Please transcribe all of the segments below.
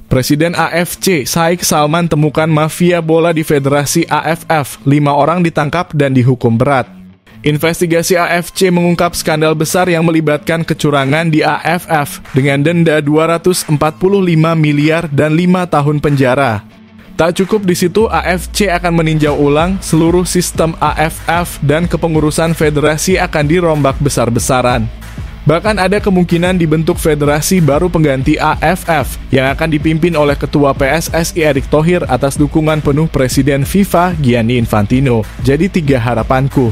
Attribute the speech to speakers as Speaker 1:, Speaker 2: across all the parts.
Speaker 1: Presiden AFC, Sheikh Salman temukan mafia bola di Federasi AFF. 5 orang ditangkap dan dihukum berat. Investigasi AFC mengungkap skandal besar yang melibatkan kecurangan di AFF dengan denda 245 miliar dan 5 tahun penjara. Tak cukup di situ, AFC akan meninjau ulang seluruh sistem AFF dan kepengurusan federasi akan dirombak besar-besaran. Bahkan ada kemungkinan dibentuk federasi baru pengganti AFF yang akan dipimpin oleh Ketua PSSI Erick Thohir atas dukungan penuh Presiden FIFA Gianni Infantino. Jadi 3 harapanku.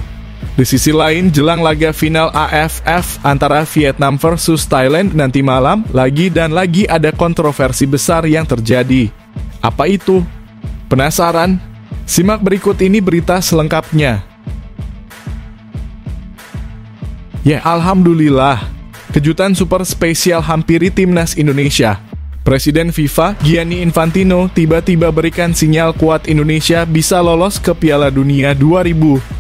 Speaker 1: Di sisi lain, jelang laga final AFF antara Vietnam versus Thailand nanti malam, lagi dan lagi ada kontroversi besar yang terjadi. Apa itu? Penasaran? Simak berikut ini berita selengkapnya. Ya, alhamdulillah. Kejutan super spesial hampiri timnas Indonesia. Presiden FIFA Gianni Infantino tiba-tiba berikan sinyal kuat Indonesia bisa lolos ke Piala Dunia 2026.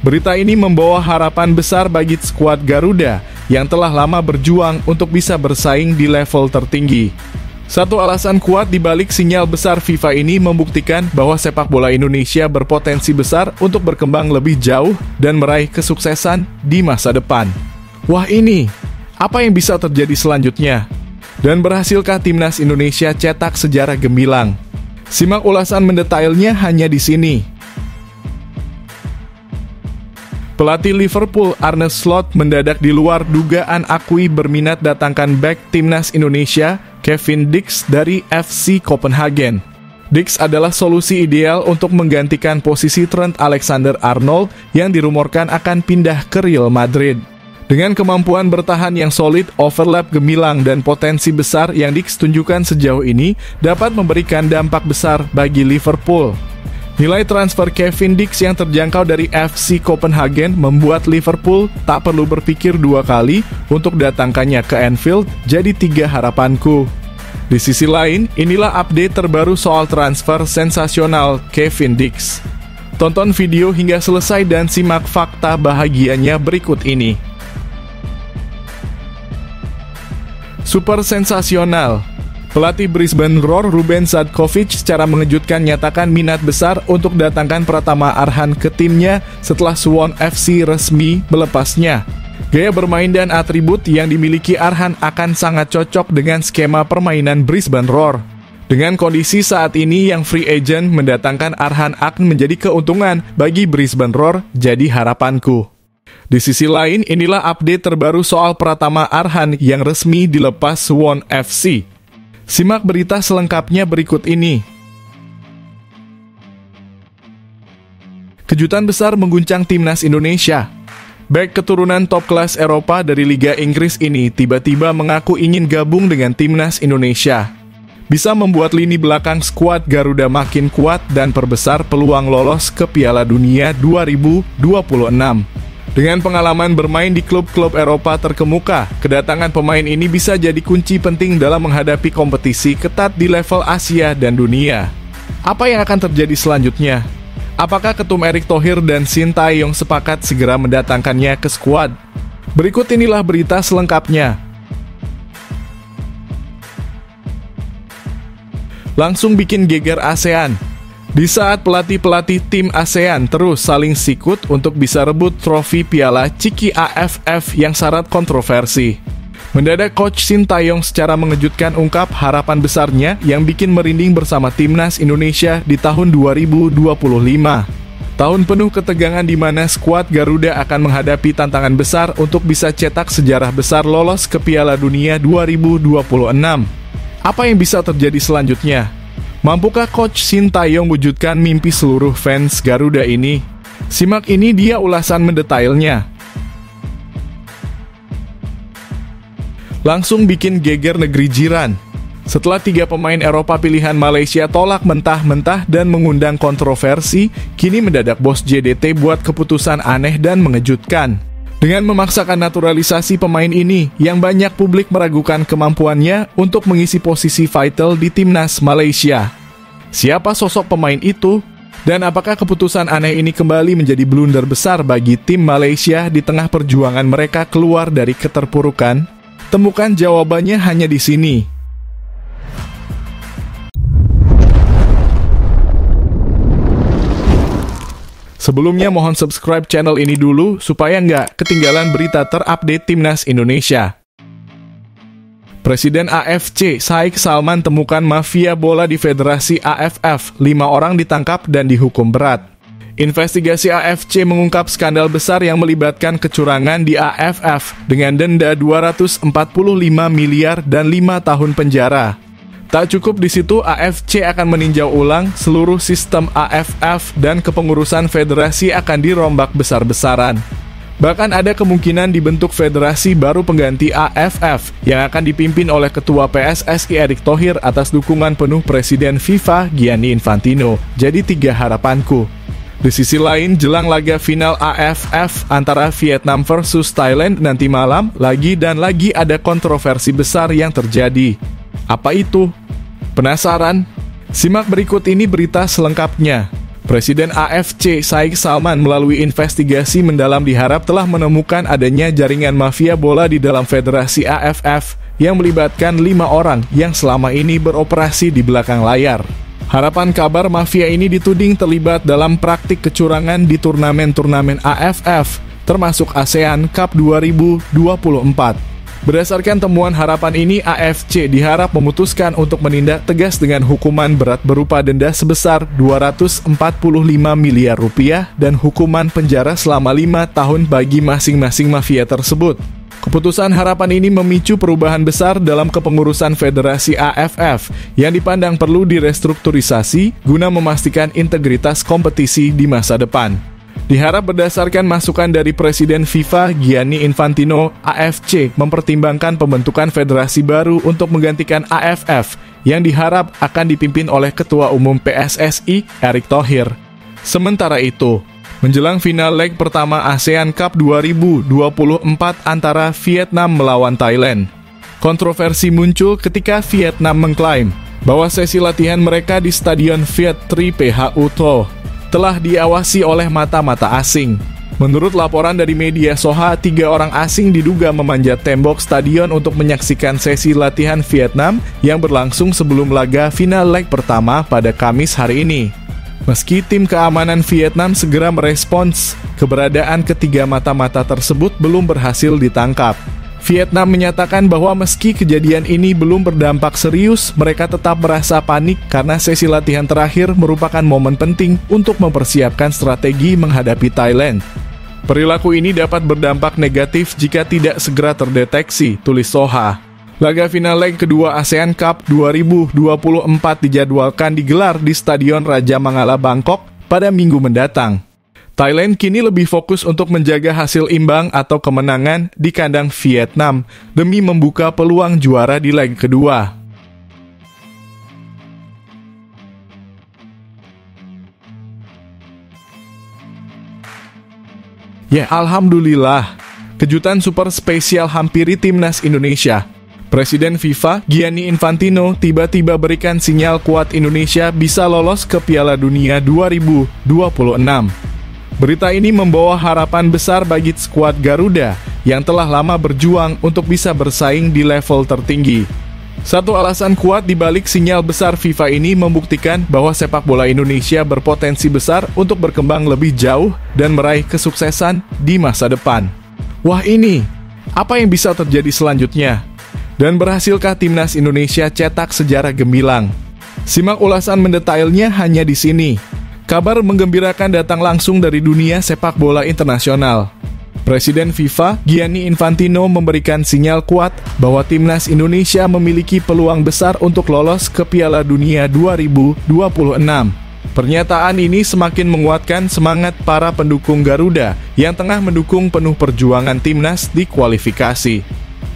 Speaker 1: Berita ini membawa harapan besar bagi skuad Garuda yang telah lama berjuang untuk bisa bersaing di level tertinggi. Satu alasan kuat di balik sinyal besar FIFA ini membuktikan bahwa sepak bola Indonesia berpotensi besar untuk berkembang lebih jauh dan meraih kesuksesan di masa depan. Wah, ini apa yang bisa terjadi selanjutnya? Dan berhasilkah timnas Indonesia cetak sejarah gemilang? Simak ulasan mendetailnya hanya di sini. Pelatih Liverpool Arne Slot mendadak di luar dugaan akui berminat datangkan bek timnas Indonesia Kevin Dix dari FC Copenhagen. Dix adalah solusi ideal untuk menggantikan posisi Trent Alexander-Arnold yang dirumorkan akan pindah ke Real Madrid. Dengan kemampuan bertahan yang solid, overlap gemilang dan potensi besar yang Dix tunjukkan sejauh ini dapat memberikan dampak besar bagi Liverpool. Nilai transfer Kevin Dix yang terjangkau dari FC Copenhagen membuat Liverpool tak perlu berpikir 2 kali untuk datangkannya ke Anfield, jadi 3 harapanku. Di sisi lain, inilah update terbaru soal transfer sensasional Kevin Dix. Tonton video hingga selesai dan simak fakta bahagianya berikut ini. Super sensasional. Pelatih Brisbane Roar Ruben Sadkovic secara mengejutkan nyatakan minat besar untuk datangkan Pratama Arhan ke timnya setelah Suwon FC resmi melepasnya. Gaya bermain dan atribut yang dimiliki Arhan akan sangat cocok dengan skema permainan Brisbane Roar. Dengan kondisi saat ini yang free agent, mendatangkan Arhan akan menjadi keuntungan bagi Brisbane Roar, jadi harapanku. Di sisi lain, inilah update terbaru soal Pratama Arhan yang resmi dilepas Suwon FC. Simak berita selengkapnya berikut ini. Kejutan besar mengguncang timnas Indonesia. Bek keturunan top kelas Eropa dari Liga Inggris ini tiba-tiba mengaku ingin gabung dengan timnas Indonesia. Bisa membuat lini belakang skuad Garuda makin kuat dan perbesar peluang lolos ke Piala Dunia 2026. Dengan pengalaman bermain di klub-klub Eropa terkemuka, kedatangan pemain ini bisa jadi kunci penting dalam menghadapi kompetisi ketat di level Asia dan dunia. Apa yang akan terjadi selanjutnya? Apakah Ketum Erick Thohir dan Sintayong sepakat segera mendatangkannya ke skuad? Berikut inilah berita selengkapnya. Langsung bikin geger ASEAN. Di saat pelatih-pelatih tim ASEAN terus saling sikut untuk bisa rebut trofi piala Ciki AFF yang syarat kontroversi. Mendadak Coach Sintayong secara mengejutkan ungkap harapan besarnya yang bikin merinding bersama timnas Indonesia di tahun 2025. Tahun penuh ketegangan di mana skuad Garuda akan menghadapi tantangan besar untuk bisa cetak sejarah besar lolos ke Piala Dunia 2026. Apa yang bisa terjadi selanjutnya? Mampukah Coach Sintayong wujudkan mimpi seluruh fans Garuda ini? Simak ini dia ulasan mendetailnya. Langsung bikin geger negeri jiran. Setelah 3 pemain Eropa pilihan Malaysia tolak mentah-mentah dan mengundang kontroversi, kini mendadak bos JDT buat keputusan aneh dan mengejutkan. Dengan memaksakan naturalisasi pemain ini, yang banyak publik meragukan kemampuannya untuk mengisi posisi vital di timnas Malaysia. Siapa sosok pemain itu? Dan apakah keputusan aneh ini kembali menjadi blunder besar bagi tim Malaysia di tengah perjuangan mereka keluar dari keterpurukan? Temukan jawabannya hanya di sini. Sebelumnya mohon subscribe channel ini dulu supaya nggak ketinggalan berita terupdate Timnas Indonesia. Presiden AFC Sheikh Salman temukan mafia bola di Federasi AFF, 5 orang ditangkap dan dihukum berat. Investigasi AFC mengungkap skandal besar yang melibatkan kecurangan di AFF dengan denda 245 miliar dan 5 tahun penjara. Tak cukup di situ, AFC akan meninjau ulang seluruh sistem AFF dan kepengurusan federasi akan dirombak besar-besaran. Bahkan ada kemungkinan dibentuk federasi baru pengganti AFF yang akan dipimpin oleh Ketua PSSI Erick Thohir atas dukungan penuh Presiden FIFA Gianni Infantino. Jadi 3 harapanku. Di sisi lain, jelang laga final AFF antara Vietnam versus Thailand nanti malam, lagi dan lagi ada kontroversi besar yang terjadi. Apa itu? Penasaran? Simak berikut ini berita selengkapnya. Presiden AFC Sheikh Salman melalui investigasi mendalam diharap telah menemukan adanya jaringan mafia bola di dalam Federasi AFF yang melibatkan 5 orang yang selama ini beroperasi di belakang layar. Harapan kabar mafia ini dituding terlibat dalam praktik kecurangan di turnamen-turnamen AFF, termasuk ASEAN Cup 2024. Berdasarkan temuan harapan ini, AFC diharap memutuskan untuk menindak tegas dengan hukuman berat berupa denda sebesar 245 miliar rupiah dan hukuman penjara selama 5 tahun bagi masing-masing mafia tersebut. Keputusan harapan ini memicu perubahan besar dalam kepengurusan Federasi AFF yang dipandang perlu direstrukturisasi guna memastikan integritas kompetisi di masa depan. Diharap berdasarkan masukan dari Presiden FIFA Gianni Infantino, AFC mempertimbangkan pembentukan federasi baru untuk menggantikan AFF yang diharap akan dipimpin oleh Ketua Umum PSSI Erick Thohir. Sementara itu, menjelang final leg pertama ASEAN Cup 2024 antara Vietnam melawan Thailand, kontroversi muncul ketika Vietnam mengklaim bahwa sesi latihan mereka di Stadion Viet Tri PHU Tho telah diawasi oleh mata-mata asing. Menurut laporan dari media Soha, 3 orang asing diduga memanjat tembok stadion untuk menyaksikan sesi latihan Vietnam yang berlangsung sebelum laga final leg pertama pada Kamis hari ini. Meski tim keamanan Vietnam segera merespons, keberadaan ketiga mata-mata tersebut belum berhasil ditangkap. Vietnam menyatakan bahwa meski kejadian ini belum berdampak serius, mereka tetap merasa panik karena sesi latihan terakhir merupakan momen penting untuk mempersiapkan strategi menghadapi Thailand. Perilaku ini dapat berdampak negatif jika tidak segera terdeteksi, tulis Soha. Laga final leg kedua ASEAN Cup 2024 dijadwalkan digelar di Stadion Raja Mangala Bangkok pada Minggu mendatang. Thailand kini lebih fokus untuk menjaga hasil imbang atau kemenangan di kandang Vietnam demi membuka peluang juara di leg kedua. Ya, alhamdulillah, kejutan super spesial hampiri Timnas Indonesia. Presiden FIFA Gianni Infantino tiba-tiba berikan sinyal kuat Indonesia bisa lolos ke Piala Dunia 2026. Berita ini membawa harapan besar bagi skuad Garuda yang telah lama berjuang untuk bisa bersaing di level tertinggi. Satu alasan kuat di balik sinyal besar FIFA ini membuktikan bahwa sepak bola Indonesia berpotensi besar untuk berkembang lebih jauh dan meraih kesuksesan di masa depan. Wah, ini, apa yang bisa terjadi selanjutnya? Dan berhasilkah Timnas Indonesia cetak sejarah gemilang? Simak ulasan mendetailnya hanya di sini. Kabar menggembirakan datang langsung dari dunia sepak bola internasional. Presiden FIFA Gianni Infantino memberikan sinyal kuat bahwa Timnas Indonesia memiliki peluang besar untuk lolos ke Piala Dunia 2026. Pernyataan ini semakin menguatkan semangat para pendukung Garuda yang tengah mendukung penuh perjuangan Timnas di kualifikasi.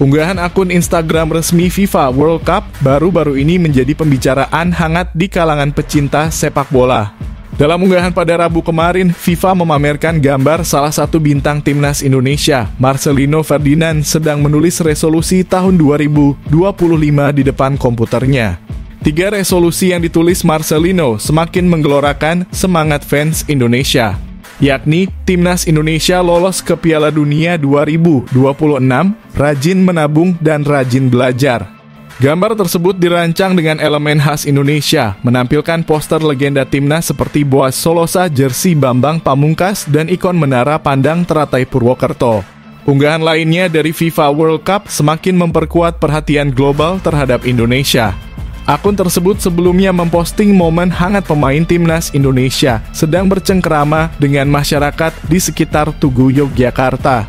Speaker 1: Unggahan akun Instagram resmi FIFA World Cup baru-baru ini menjadi pembicaraan hangat di kalangan pecinta sepak bola. Dalam unggahan pada Rabu kemarin, FIFA memamerkan gambar salah satu bintang Timnas Indonesia, Marcelino Ferdinand, sedang menulis resolusi tahun 2025 di depan komputernya. 3 resolusi yang ditulis Marcelino semakin menggelorakan semangat fans Indonesia, yakni Timnas Indonesia lolos ke Piala Dunia 2026, rajin menabung dan rajin belajar. Gambar tersebut dirancang dengan elemen khas Indonesia, menampilkan poster legenda timnas seperti Boaz Solosa, jersey Bambang Pamungkas, dan ikon menara pandang Teratai Purwokerto. Unggahan lainnya dari FIFA World Cup semakin memperkuat perhatian global terhadap Indonesia. Akun tersebut sebelumnya memposting momen hangat pemain timnas Indonesia sedang bercengkerama dengan masyarakat di sekitar Tugu, Yogyakarta.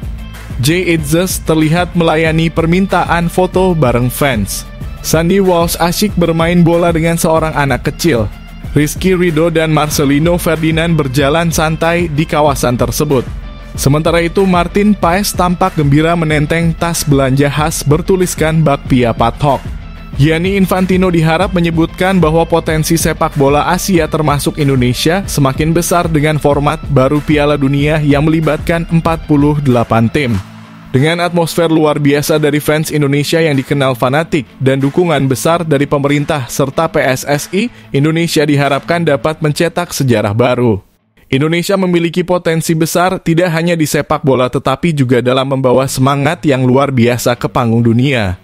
Speaker 1: Jay Itzes terlihat melayani permintaan foto bareng fans. Sandy Walsh asyik bermain bola dengan seorang anak kecil. Rizky Ridho dan Marcelino Ferdinand berjalan santai di kawasan tersebut. Sementara itu, Martin Paes tampak gembira menenteng tas belanja khas bertuliskan Bakpia Pathok. Gianni Infantino diharap menyebutkan bahwa potensi sepak bola Asia termasuk Indonesia semakin besar dengan format baru Piala Dunia yang melibatkan 48 tim. Dengan atmosfer luar biasa dari fans Indonesia yang dikenal fanatik dan dukungan besar dari pemerintah serta PSSI, Indonesia diharapkan dapat mencetak sejarah baru. Indonesia memiliki potensi besar tidak hanya di sepak bola tetapi juga dalam membawa semangat yang luar biasa ke panggung dunia.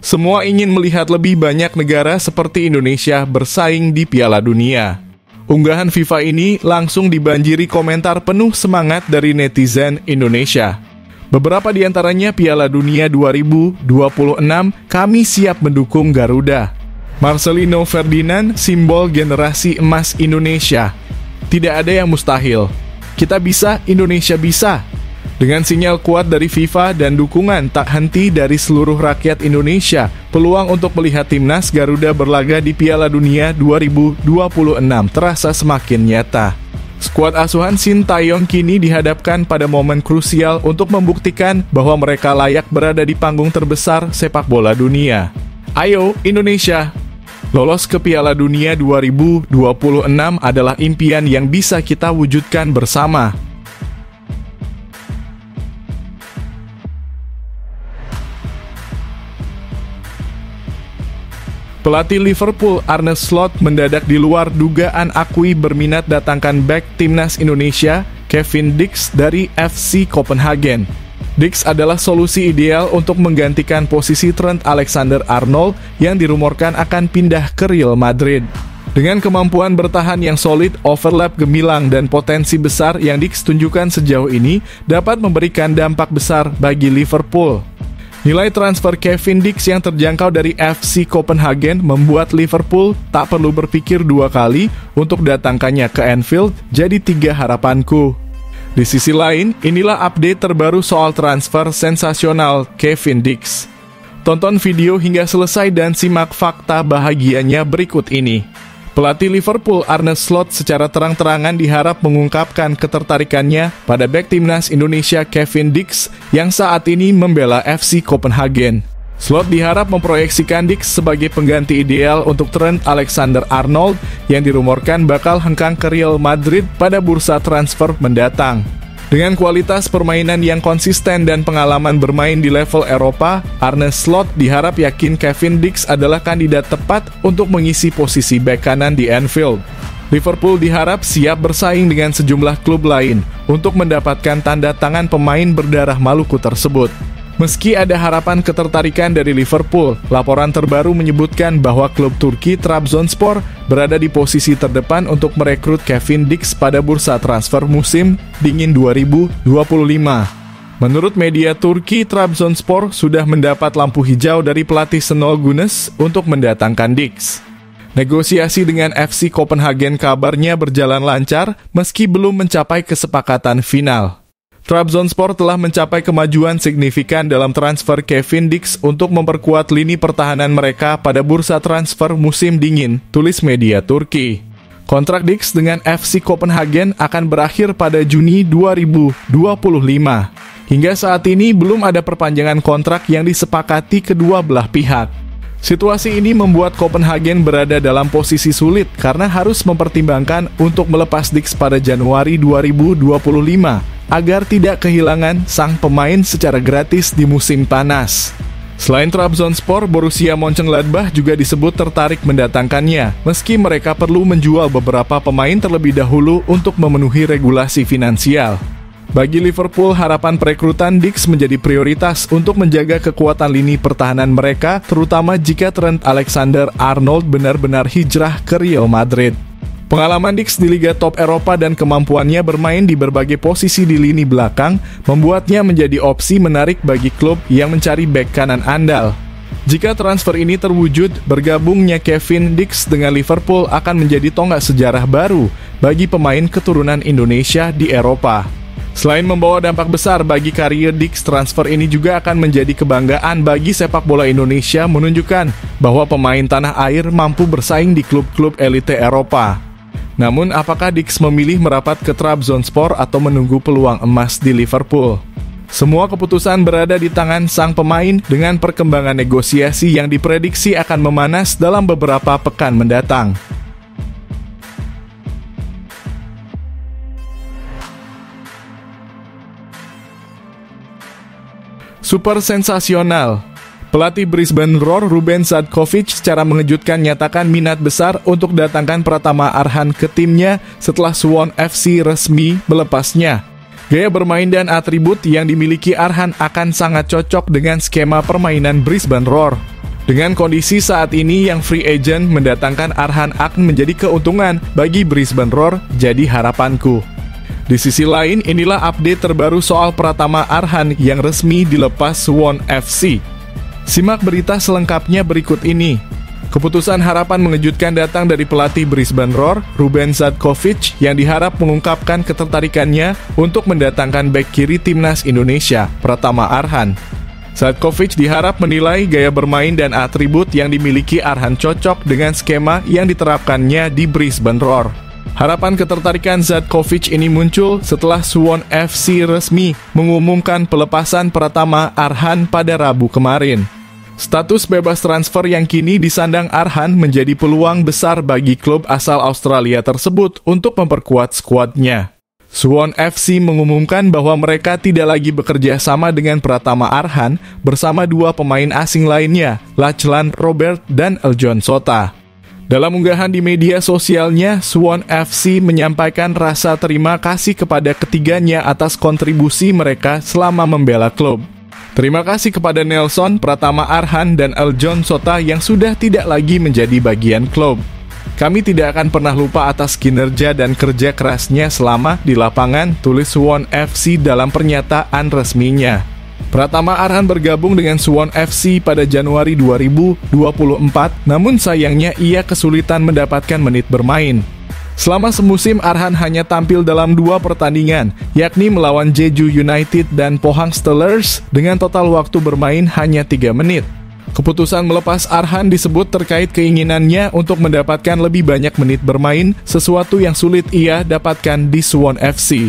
Speaker 1: Semua ingin melihat lebih banyak negara seperti Indonesia bersaing di Piala Dunia. Unggahan FIFA ini langsung dibanjiri komentar penuh semangat dari netizen Indonesia. Beberapa di antaranya Piala Dunia 2026, kami siap mendukung Garuda. Marcelino Ferdinand, simbol generasi emas Indonesia. Tidak ada yang mustahil. Kita bisa, Indonesia bisa. Dengan sinyal kuat dari FIFA dan dukungan tak henti dari seluruh rakyat Indonesia, peluang untuk melihat timnas Garuda berlaga di Piala Dunia 2026 terasa semakin nyata. Skuad asuhan Sintayong kini dihadapkan pada momen krusial untuk membuktikan bahwa mereka layak berada di panggung terbesar sepak bola dunia. Ayo Indonesia! Lolos ke Piala Dunia 2026 adalah impian yang bisa kita wujudkan bersama. Pelatih Liverpool Arne Slot mendadak di luar dugaan akui berminat datangkan bek timnas Indonesia Kevin Dix dari FC Copenhagen. Dix adalah solusi ideal untuk menggantikan posisi Trent Alexander-Arnold yang dirumorkan akan pindah ke Real Madrid. Dengan kemampuan bertahan yang solid, overlap gemilang dan potensi besar yang Dix tunjukkan sejauh ini dapat memberikan dampak besar bagi Liverpool. Nilai transfer Kevin Dix yang terjangkau dari FC Copenhagen membuat Liverpool tak perlu berpikir dua kali untuk datangkannya ke Anfield, jadi 3 harapanku. Di sisi lain, inilah update terbaru soal transfer sensasional Kevin Dix. Tonton video hingga selesai dan simak fakta bahagianya berikut ini. Pelatih Liverpool Arne Slot secara terang-terangan diharap mengungkapkan ketertarikannya pada bek timnas Indonesia Kevin Dix yang saat ini membela FC Copenhagen. Slot diharap memproyeksikan Dix sebagai pengganti ideal untuk Trent Alexander-Arnold yang dirumorkan bakal hengkang ke Real Madrid pada bursa transfer mendatang. Dengan kualitas permainan yang konsisten dan pengalaman bermain di level Eropa, Arne Slot diharap yakin Kevin Dix adalah kandidat tepat untuk mengisi posisi bek kanan di Anfield. Liverpool diharap siap bersaing dengan sejumlah klub lain untuk mendapatkan tanda tangan pemain berdarah Maluku tersebut. Meski ada harapan ketertarikan dari Liverpool, laporan terbaru menyebutkan bahwa klub Turki Trabzonspor berada di posisi terdepan untuk merekrut Kevin Dix pada bursa transfer musim dingin 2025. Menurut media Turki, Trabzonspor sudah mendapat lampu hijau dari pelatih Şenol Güneş untuk mendatangkan Dix. Negosiasi dengan FC Copenhagen kabarnya berjalan lancar meski belum mencapai kesepakatan final. Trabzonspor telah mencapai kemajuan signifikan dalam transfer Kevin Dix untuk memperkuat lini pertahanan mereka pada bursa transfer musim dingin, tulis media Turki. Kontrak Dix dengan FC Copenhagen akan berakhir pada Juni 2025. Hingga saat ini belum ada perpanjangan kontrak yang disepakati kedua belah pihak. Situasi ini membuat Copenhagen berada dalam posisi sulit karena harus mempertimbangkan untuk melepas Dix pada Januari 2025 agar tidak kehilangan sang pemain secara gratis di musim panas. Selain Trabzonspor, Borussia Mönchengladbach juga disebut tertarik mendatangkannya, meski mereka perlu menjual beberapa pemain terlebih dahulu untuk memenuhi regulasi finansial. Bagi Liverpool, harapan perekrutan Dix menjadi prioritas untuk menjaga kekuatan lini pertahanan mereka, terutama jika Trent Alexander-Arnold benar-benar hijrah ke Real Madrid. Pengalaman Dix di Liga Top Eropa dan kemampuannya bermain di berbagai posisi di lini belakang membuatnya menjadi opsi menarik bagi klub yang mencari bek kanan andal. Jika transfer ini terwujud, bergabungnya Kevin Dix dengan Liverpool akan menjadi tonggak sejarah baru bagi pemain keturunan Indonesia di Eropa. Selain membawa dampak besar bagi karier Dix, transfer ini juga akan menjadi kebanggaan bagi sepak bola Indonesia, menunjukkan bahwa pemain tanah air mampu bersaing di klub-klub elite Eropa. Namun, apakah Dix memilih merapat ke Trabzonspor atau menunggu peluang emas di Liverpool? Semua keputusan berada di tangan sang pemain dengan perkembangan negosiasi yang diprediksi akan memanas dalam beberapa pekan mendatang. Super sensasional. Pelatih Brisbane Roar Ruben Sadkovic secara mengejutkan nyatakan minat besar untuk datangkan Pratama Arhan ke timnya setelah Suwon FC resmi melepasnya. Gaya bermain dan atribut yang dimiliki Arhan akan sangat cocok dengan skema permainan Brisbane Roar. Dengan kondisi saat ini yang free agent, mendatangkan Arhan akan menjadi keuntungan bagi Brisbane Roar, jadi harapanku. Di sisi lain, inilah update terbaru soal Pratama Arhan yang resmi dilepas Suwon FC. Simak berita selengkapnya berikut ini. Keputusan harapan mengejutkan datang dari pelatih Brisbane Roar, Ruben Sadkovic, yang diharap mengungkapkan ketertarikannya untuk mendatangkan bek kiri timnas Indonesia, Pratama Arhan. Sadkovic diharap menilai gaya bermain dan atribut yang dimiliki Arhan cocok dengan skema yang diterapkannya di Brisbane Roar. Harapan ketertarikan Sadkovic ini muncul setelah Suwon FC resmi mengumumkan pelepasan Pratama Arhan pada Rabu kemarin. Status bebas transfer yang kini disandang Arhan menjadi peluang besar bagi klub asal Australia tersebut untuk memperkuat skuadnya. Suwon FC mengumumkan bahwa mereka tidak lagi bekerja sama dengan Pratama Arhan bersama dua pemain asing lainnya, Lachlan Robert dan Eljon Sota. Dalam unggahan di media sosialnya, Suwon FC menyampaikan rasa terima kasih kepada ketiganya atas kontribusi mereka selama membela klub. Terima kasih kepada Nelson, Pratama Arhan, dan Eljon Sota yang sudah tidak lagi menjadi bagian klub. Kami tidak akan pernah lupa atas kinerja dan kerja kerasnya selama di lapangan, tulis Suwon FC dalam pernyataan resminya. Pratama Arhan bergabung dengan Suwon FC pada Januari 2024, namun sayangnya ia kesulitan mendapatkan menit bermain. Selama semusim, Arhan hanya tampil dalam 2 pertandingan, yakni melawan Jeju United dan Pohang Steelers dengan total waktu bermain hanya 3 menit. Keputusan melepas Arhan disebut terkait keinginannya untuk mendapatkan lebih banyak menit bermain, sesuatu yang sulit ia dapatkan di Suwon FC.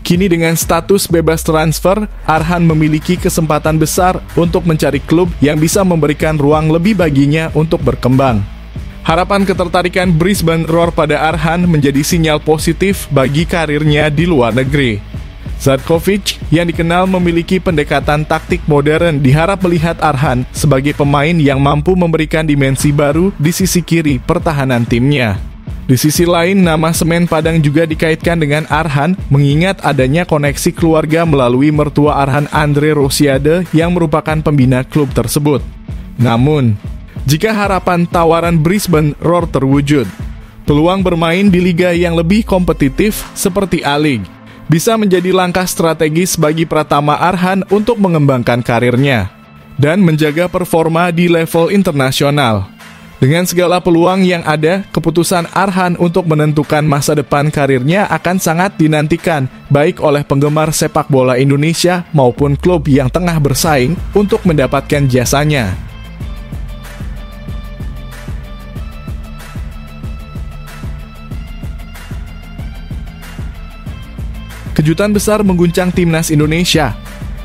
Speaker 1: Kini dengan status bebas transfer, Arhan memiliki kesempatan besar untuk mencari klub yang bisa memberikan ruang lebih baginya untuk berkembang. Harapan ketertarikan Brisbane Roar pada Arhan menjadi sinyal positif bagi karirnya di luar negeri. Sadkovic, yang dikenal memiliki pendekatan taktik modern, diharap melihat Arhan sebagai pemain yang mampu memberikan dimensi baru di sisi kiri pertahanan timnya. Di sisi lain, nama Semen Padang juga dikaitkan dengan Arhan, mengingat adanya koneksi keluarga melalui mertua Arhan, Andre Rosiade, yang merupakan pembina klub tersebut. Namun, jika harapan tawaran Brisbane Roar terwujud, peluang bermain di liga yang lebih kompetitif seperti A-League bisa menjadi langkah strategis bagi Pratama Arhan untuk mengembangkan karirnya dan menjaga performa di level internasional. Dengan segala peluang yang ada, keputusan Arhan untuk menentukan masa depan karirnya akan sangat dinantikan, baik oleh penggemar sepak bola Indonesia maupun klub yang tengah bersaing untuk mendapatkan jasanya. Kejutan besar mengguncang timnas Indonesia.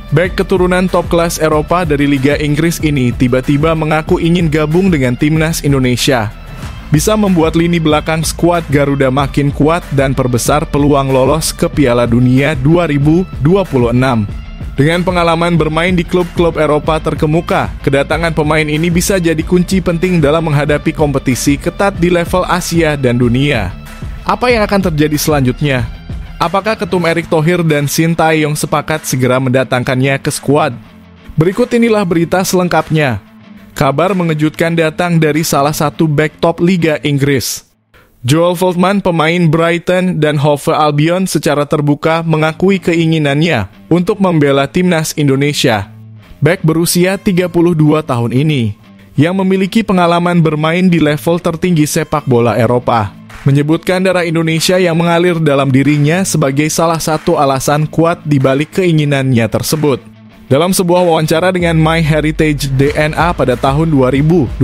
Speaker 1: Bek keturunan top kelas Eropa dari Liga Inggris ini tiba-tiba mengaku ingin gabung dengan timnas Indonesia. Bisa membuat lini belakang skuad Garuda makin kuat dan perbesar peluang lolos ke Piala Dunia 2026. Dengan pengalaman bermain di klub-klub Eropa terkemuka, kedatangan pemain ini bisa jadi kunci penting dalam menghadapi kompetisi ketat di level Asia dan dunia. Apa yang akan terjadi selanjutnya? Apakah Ketum Erick Thohir dan Shin Tae-yong sepakat segera mendatangkannya ke skuad? Berikut inilah berita selengkapnya. Kabar mengejutkan datang dari salah satu bek top Liga Inggris. Joel Veltman, pemain Brighton dan Hove Albion, secara terbuka mengakui keinginannya untuk membela timnas Indonesia. Bek berusia 32 tahun ini, yang memiliki pengalaman bermain di level tertinggi sepak bola Eropa, menyebutkan darah Indonesia yang mengalir dalam dirinya sebagai salah satu alasan kuat di balik keinginannya tersebut. Dalam sebuah wawancara dengan My Heritage DNA pada tahun 2020,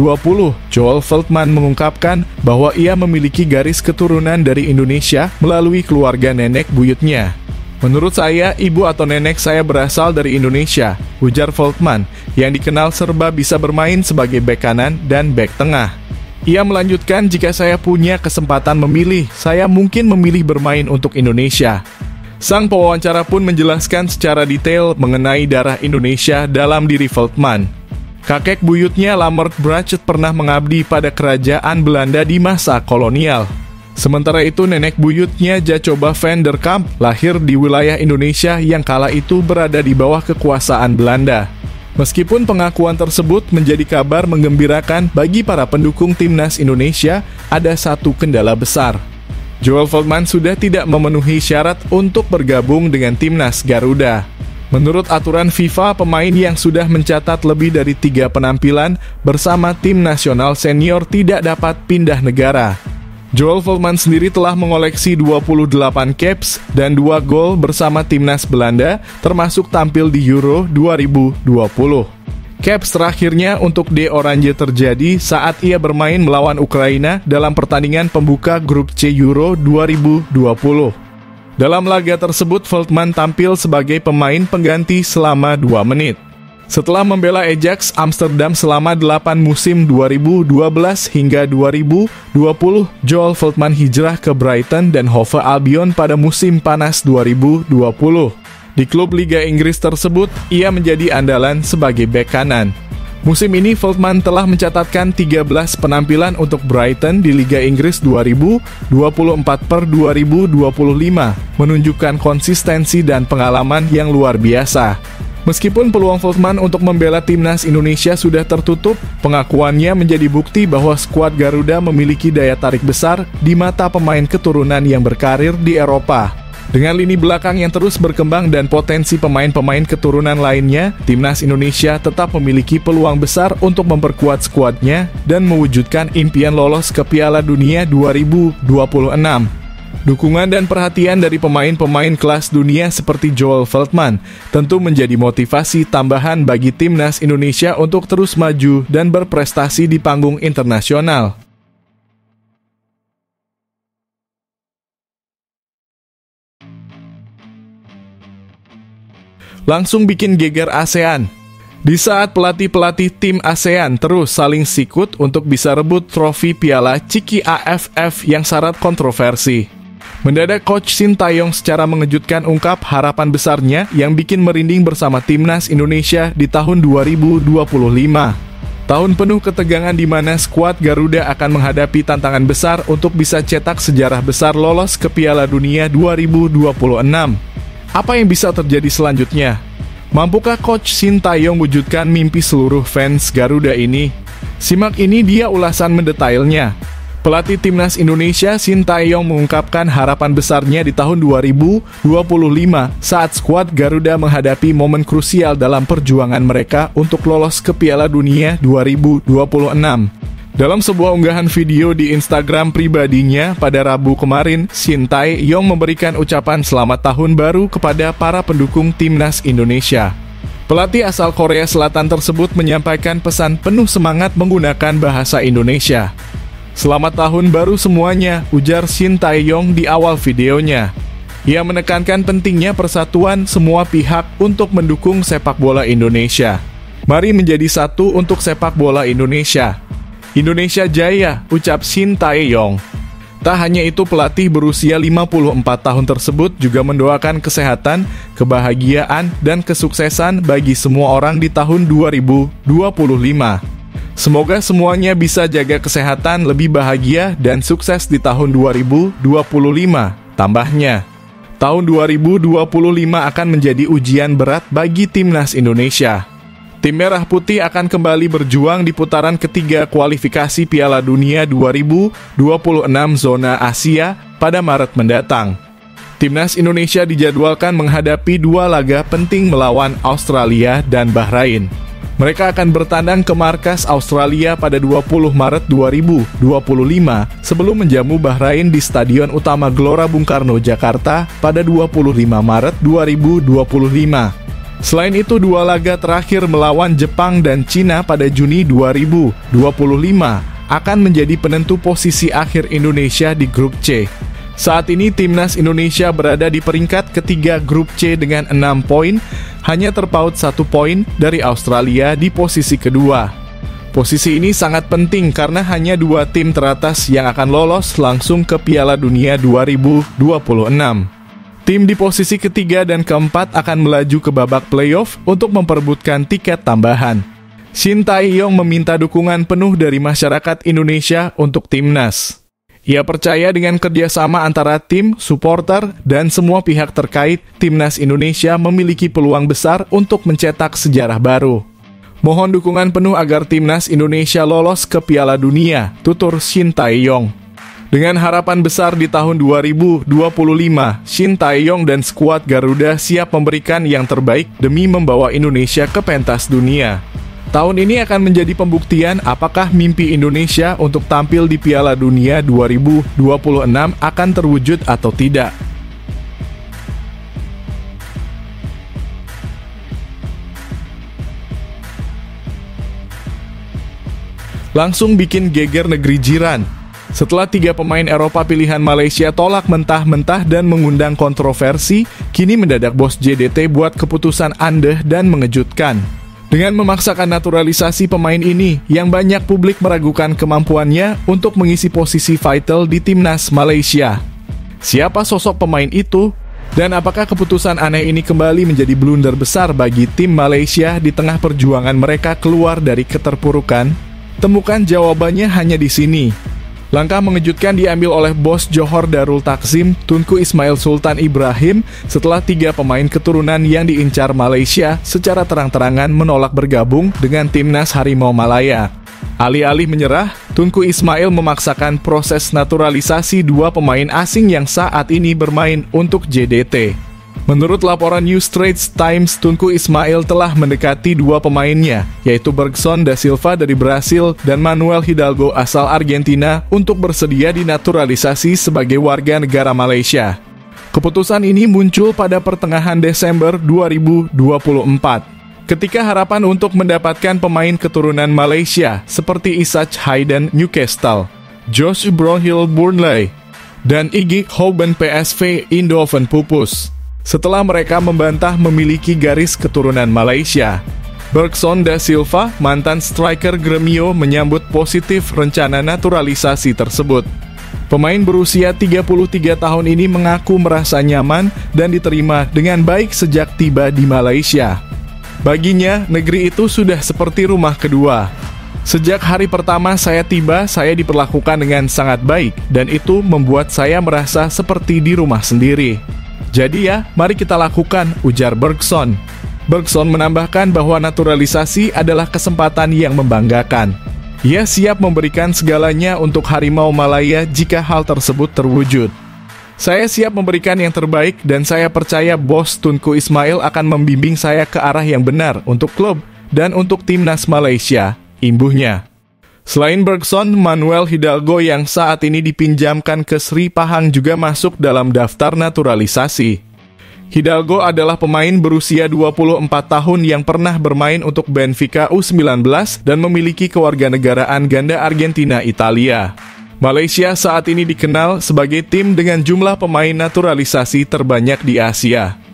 Speaker 1: Joel Veltman mengungkapkan bahwa ia memiliki garis keturunan dari Indonesia melalui keluarga nenek buyutnya. Menurut saya, ibu atau nenek saya berasal dari Indonesia, ujar Veltman, yang dikenal serba bisa bermain sebagai bek kanan dan bek tengah. Ia melanjutkan, jika saya punya kesempatan memilih, saya mungkin memilih bermain untuk Indonesia. Sang pewawancara pun menjelaskan secara detail mengenai darah Indonesia dalam diri Veltman. Kakek buyutnya Lambert Brachet pernah mengabdi pada kerajaan Belanda di masa kolonial. Sementara itu nenek buyutnya Jacoba van der Kamp lahir di wilayah Indonesia yang kala itu berada di bawah kekuasaan Belanda. Meskipun pengakuan tersebut menjadi kabar menggembirakan bagi para pendukung timnas Indonesia, ada satu kendala besar. Joel Veltman sudah tidak memenuhi syarat untuk bergabung dengan timnas Garuda. Menurut aturan FIFA, pemain yang sudah mencatat lebih dari 3 penampilan bersama tim nasional senior tidak dapat pindah negara. Joel Veltman sendiri telah mengoleksi 28 caps dan 2 gol bersama timnas Belanda, termasuk tampil di Euro 2020. Caps terakhirnya untuk De Oranje terjadi saat ia bermain melawan Ukraina dalam pertandingan pembuka grup C Euro 2020. Dalam laga tersebut, Veltman tampil sebagai pemain pengganti selama 2 menit. Setelah membela Ajax Amsterdam selama 8 musim 2012 hingga 2020, Joel Veltman hijrah ke Brighton dan Hove Albion pada musim panas 2020. Di klub Liga Inggris tersebut, ia menjadi andalan sebagai bek kanan. Musim ini, Veltman telah mencatatkan 13 penampilan untuk Brighton di Liga Inggris 2024/2025, menunjukkan konsistensi dan pengalaman yang luar biasa. Meskipun peluang Veltman untuk membela timnas Indonesia sudah tertutup, pengakuannya menjadi bukti bahwa skuad Garuda memiliki daya tarik besar di mata pemain keturunan yang berkarir di Eropa. Dengan lini belakang yang terus berkembang dan potensi pemain-pemain keturunan lainnya, timnas Indonesia tetap memiliki peluang besar untuk memperkuat skuadnya dan mewujudkan impian lolos ke Piala Dunia 2026. Dukungan dan perhatian dari pemain-pemain kelas dunia seperti Joel Veltman tentu menjadi motivasi tambahan bagi timnas Indonesia untuk terus maju dan berprestasi di panggung internasional. Langsung bikin geger ASEAN. Di saat pelatih-pelatih tim ASEAN terus saling sikut untuk bisa rebut trofi piala Ciki AFF yang syarat kontroversi, mendadak Coach Shin Tae-yong secara mengejutkan ungkap harapan besarnya yang bikin merinding bersama timnas Indonesia di tahun 2025. Tahun penuh ketegangan di mana skuad Garuda akan menghadapi tantangan besar untuk bisa cetak sejarah besar lolos ke Piala Dunia 2026. Apa yang bisa terjadi selanjutnya? Mampukah Coach Shin Tae-yong wujudkan mimpi seluruh fans Garuda ini? Simak ini dia ulasan mendetailnya. Pelatih timnas Indonesia Shin Tae-yong mengungkapkan harapan besarnya di tahun 2025 saat skuad Garuda menghadapi momen krusial dalam perjuangan mereka untuk lolos ke Piala Dunia 2026. Dalam sebuah unggahan video di Instagram pribadinya pada Rabu kemarin, Shin Tae-yong memberikan ucapan selamat tahun baru kepada para pendukung timnas Indonesia. Pelatih asal Korea Selatan tersebut menyampaikan pesan penuh semangat menggunakan bahasa Indonesia. "Selamat tahun baru semuanya," ujar Shin Tae-yong di awal videonya. Ia menekankan pentingnya persatuan semua pihak untuk mendukung sepak bola Indonesia. "Mari menjadi satu untuk sepak bola Indonesia. Indonesia Jaya," ucap Shin Tae-yong. Tak hanya itu, pelatih berusia 54 tahun tersebut juga mendoakan kesehatan, kebahagiaan, dan kesuksesan bagi semua orang di tahun 2025. Semoga semuanya bisa jaga kesehatan, lebih bahagia, dan sukses di tahun 2025, tambahnya. Tahun 2025 akan menjadi ujian berat bagi timnas Indonesia. Tim Merah Putih akan kembali berjuang di putaran ketiga kualifikasi Piala Dunia 2026 zona Asia pada Maret mendatang. Timnas Indonesia dijadwalkan menghadapi dua laga penting melawan Australia dan Bahrain. Mereka akan bertandang ke markas Australia pada 20 Maret 2025 sebelum menjamu Bahrain di Stadion Utama Gelora Bung Karno, Jakarta pada 25 Maret 2025. Selain itu, dua laga terakhir melawan Jepang dan Cina pada Juni 2025 akan menjadi penentu posisi akhir Indonesia di grup C. Saat ini timnas Indonesia berada di peringkat ketiga grup C dengan 6 poin, hanya terpaut 1 poin dari Australia di posisi kedua. Posisi ini sangat penting karena hanya dua tim teratas yang akan lolos langsung ke Piala Dunia 2026. Tim di posisi ketiga dan keempat akan melaju ke babak playoff untuk memperebutkan tiket tambahan. Shin Tae-yong meminta dukungan penuh dari masyarakat Indonesia untuk timnas. Ia percaya dengan kerjasama antara tim, supporter, dan semua pihak terkait, timnas Indonesia memiliki peluang besar untuk mencetak sejarah baru. Mohon dukungan penuh agar timnas Indonesia lolos ke Piala Dunia, tutur Shin Tae-yong. Dengan harapan besar di tahun 2025, Shin Tae-yong dan skuad Garuda siap memberikan yang terbaik demi membawa Indonesia ke pentas dunia. Tahun ini akan menjadi pembuktian apakah mimpi Indonesia untuk tampil di Piala Dunia 2026 akan terwujud atau tidak. Langsung bikin geger negeri jiran. Setelah 3 pemain Eropa pilihan Malaysia tolak mentah-mentah dan mengundang kontroversi, kini mendadak bos JDT buat keputusan andeh dan mengejutkan. Dengan memaksakan naturalisasi pemain ini, yang banyak publik meragukan kemampuannya untuk mengisi posisi vital di timnas Malaysia. Siapa sosok pemain itu? Dan apakah keputusan aneh ini kembali menjadi blunder besar bagi tim Malaysia di tengah perjuangan mereka keluar dari keterpurukan? Temukan jawabannya hanya di sini. Langkah mengejutkan diambil oleh bos Johor Darul Takzim, Tunku Ismail Sultan Ibrahim, setelah 3 pemain keturunan yang diincar Malaysia secara terang-terangan menolak bergabung dengan timnas Harimau Malaya. Alih-alih menyerah, Tunku Ismail memaksakan proses naturalisasi 2 pemain asing yang saat ini bermain untuk JDT. Menurut laporan New Straits Times, Tunku Ismail telah mendekati 2 pemainnya, yaitu Bergson da Silva dari Brasil dan Manuel Hidalgo asal Argentina untuk bersedia dinaturalisasi sebagai warga negara Malaysia. Keputusan ini muncul pada pertengahan Desember 2024. Ketika harapan untuk mendapatkan pemain keturunan Malaysia seperti Isaac Hayden Newcastle, Josh Brohill Burnley, dan Iggy Hoban PSV Eindhoven pupus. Setelah mereka membantah memiliki garis keturunan Malaysia. Bergson da Silva, mantan striker Gremio, menyambut positif rencana naturalisasi tersebut. Pemain berusia 33 tahun ini mengaku merasa nyaman dan diterima dengan baik sejak tiba di Malaysia. Baginya, negeri itu sudah seperti rumah kedua. Sejak hari pertama saya tiba, saya diperlakukan dengan sangat baik, dan itu membuat saya merasa seperti di rumah sendiri. Jadi ya, mari kita lakukan, ujar Bergson. Bergson menambahkan bahwa naturalisasi adalah kesempatan yang membanggakan. Ia siap memberikan segalanya untuk Harimau Malaya jika hal tersebut terwujud. Saya siap memberikan yang terbaik dan saya percaya bos Tunku Ismail akan membimbing saya ke arah yang benar untuk klub dan untuk timnas Malaysia, imbuhnya. Selain Bergson, Manuel Hidalgo yang saat ini dipinjamkan ke Sri Pahang juga masuk dalam daftar naturalisasi. Hidalgo adalah pemain berusia 24 tahun yang pernah bermain untuk Benfica U19 dan memiliki kewarganegaraan ganda Argentina-Italia. Malaysia saat ini dikenal sebagai tim dengan jumlah pemain naturalisasi terbanyak di Asia.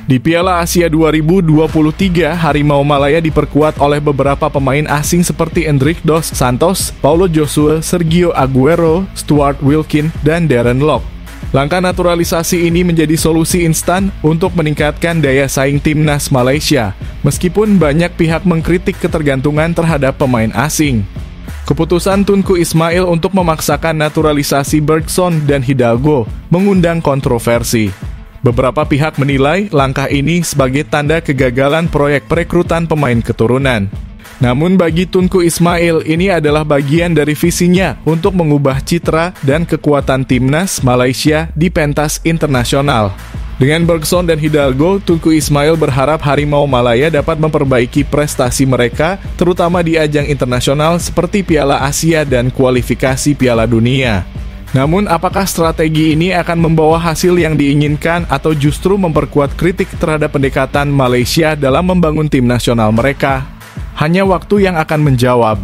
Speaker 1: Di Piala Asia 2023, Harimau Malaya diperkuat oleh beberapa pemain asing seperti Endrick dos Santos, Paulo Joshua, Sergio Aguero, Stuart Wilkin, dan Darren Lock. Langkah naturalisasi ini menjadi solusi instan untuk meningkatkan daya saing timnas Malaysia, meskipun banyak pihak mengkritik ketergantungan terhadap pemain asing. Keputusan Tunku Ismail untuk memaksakan naturalisasi Bergson dan Hidalgo mengundang kontroversi. Beberapa pihak menilai langkah ini sebagai tanda kegagalan proyek perekrutan pemain keturunan. Namun bagi Tunku Ismail, ini adalah bagian dari visinya untuk mengubah citra dan kekuatan timnas Malaysia di pentas internasional. Dengan Bergson dan Hidalgo, Tunku Ismail berharap Harimau Malaya dapat memperbaiki prestasi mereka, terutama di ajang internasional seperti Piala Asia dan kualifikasi Piala Dunia. Namun, apakah strategi ini akan membawa hasil yang diinginkan atau justru memperkuat kritik terhadap pendekatan Malaysia dalam membangun tim nasional mereka? Hanya waktu yang akan menjawab.